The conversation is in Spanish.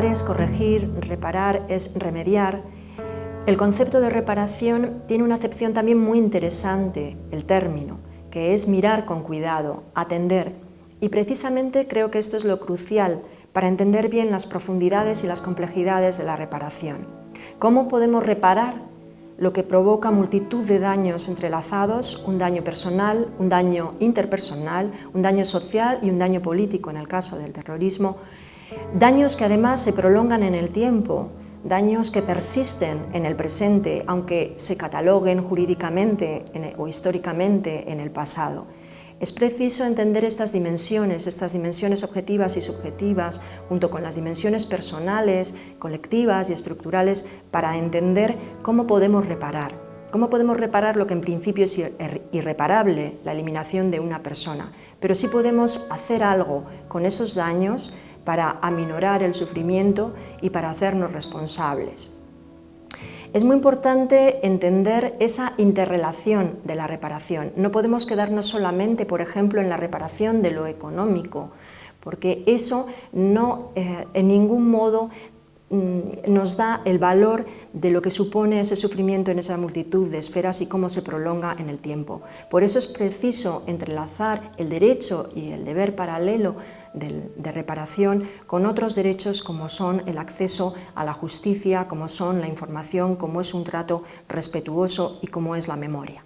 Reparar es corregir, reparar es remediar. El concepto de reparación tiene una acepción también muy interesante, el término, que es mirar con cuidado, atender. Y precisamente creo que esto es lo crucial para entender bien las profundidades y las complejidades de la reparación. ¿Cómo podemos reparar lo que provoca multitud de daños entrelazados, un daño personal, un daño interpersonal, un daño social y un daño político en el caso del terrorismo? Daños que además se prolongan en el tiempo, daños que persisten en el presente, aunque se cataloguen jurídicamente o históricamente en el pasado. Es preciso entender estas dimensiones objetivas y subjetivas, junto con las dimensiones personales, colectivas y estructurales, para entender cómo podemos reparar. Cómo podemos reparar lo que en principio es irreparable, la eliminación de una persona, pero sí podemos hacer algo con esos daños para aminorar el sufrimiento y para hacernos responsables. Es muy importante entender esa interrelación de la reparación. No podemos quedarnos solamente, por ejemplo, en la reparación de lo económico, porque eso no en ningún modo nos da el valor de lo que supone ese sufrimiento en esa multitud de esferas y cómo se prolonga en el tiempo. Por eso es preciso entrelazar el derecho y el deber paralelo de reparación con otros derechos como son el acceso a la justicia, como son la información, como es un trato respetuoso y como es la memoria.